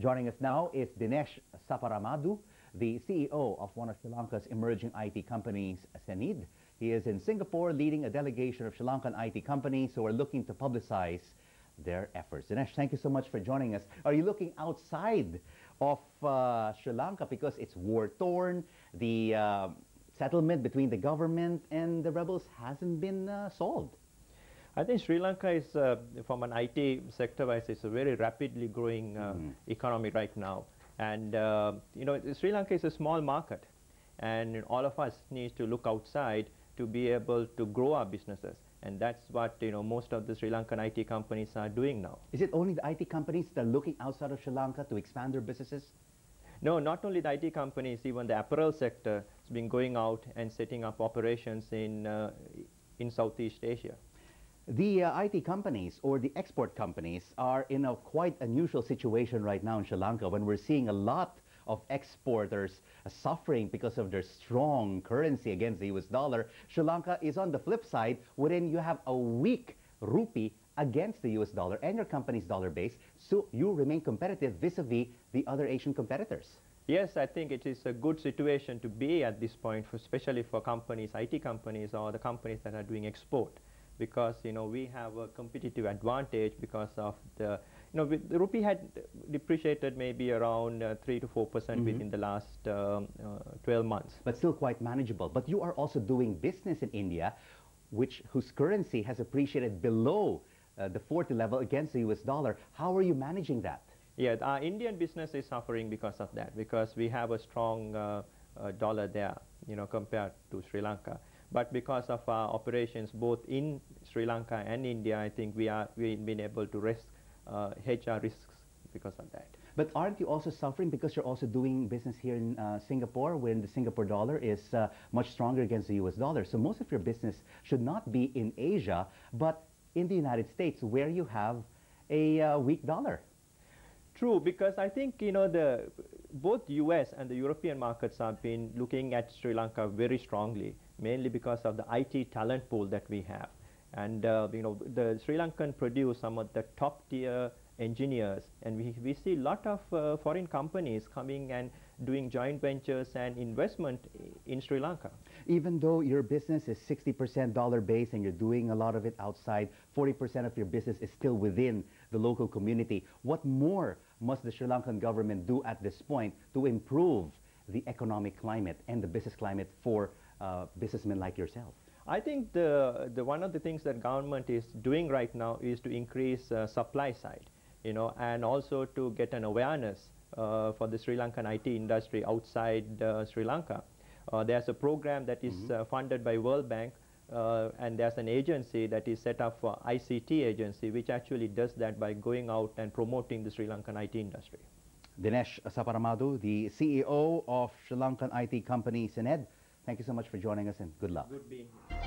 Joining us now is Dinesh Saparamadu, the CEO of one of Sri Lanka's emerging IT companies, hSenid. He is in Singapore leading a delegation of Sri Lankan IT companies who are looking to publicize their efforts. Dinesh, thank you so much for joining us. Are you looking outside of Sri Lanka because it's war-torn? The settlement between the government and the rebels hasn't been solved. I think Sri Lanka is, from an IT sector-wise, it's a very rapidly growing economy right now. And, Sri Lanka is a small market. And all of us need to look outside to be able to grow our businesses. And that's what, most of the Sri Lankan IT companies are doing now. Is it only the IT companies that are looking outside of Sri Lanka to expand their businesses? No, not only the IT companies, even the apparel sector has been going out and setting up operations in Southeast Asia. The IT companies or the export companies are in a quite unusual situation right now in Sri Lanka when we're seeing a lot of exporters suffering because of their strong currency against the US dollar. Sri Lanka is on the flip side, wherein you have a weak rupee against the US dollar and your company's dollar base, so you remain competitive vis-a-vis the other Asian competitors. Yes, I think it is a good situation to be at this point, especially for companies, IT companies or the companies that are doing export. Because we have a competitive advantage because of the the rupee had depreciated maybe around 3 to 4% within the last 12 months. But still quite manageable. But you are also doing business in India, whose currency has appreciated below the 40 level against the US dollar. How are you managing that? Yeah, our Indian business is suffering because of that, because we have a strong dollar there, compared to Sri Lanka. But because of our operations both in Sri Lanka and India, I think we've been able to hedge our risks because of that. But aren't you also suffering because you're also doing business here in Singapore, when the Singapore dollar is much stronger against the US dollar? So most of your business should not be in Asia, but in the United States, where you have a weak dollar. True, because I think both US and the European markets have been looking at Sri Lanka very strongly, mainly because of the IT talent pool that we have. And the Sri Lankan produce some of the top tier engineers, and we see a lot of foreign companies coming and doing joint ventures and investment in Sri Lanka. Even though your business is 60% dollar based and you're doing a lot of it outside, 40% of your business is still within the local community, what more must the Sri Lankan government do at this point to improve the economic climate and the business climate for businessmen like yourself? I think one of the things that government is doing right now is to increase supply side, and also to get an awareness for the Sri Lankan IT industry outside Sri Lanka. There's a program that is funded by World Bank, and there's an agency that is set up for ICT agency, which actually does that by going out and promoting the Sri Lankan IT industry. Dinesh Saparamadu, the CEO of Sri Lankan IT company hSenid, thank you so much for joining us and good luck. Good being here.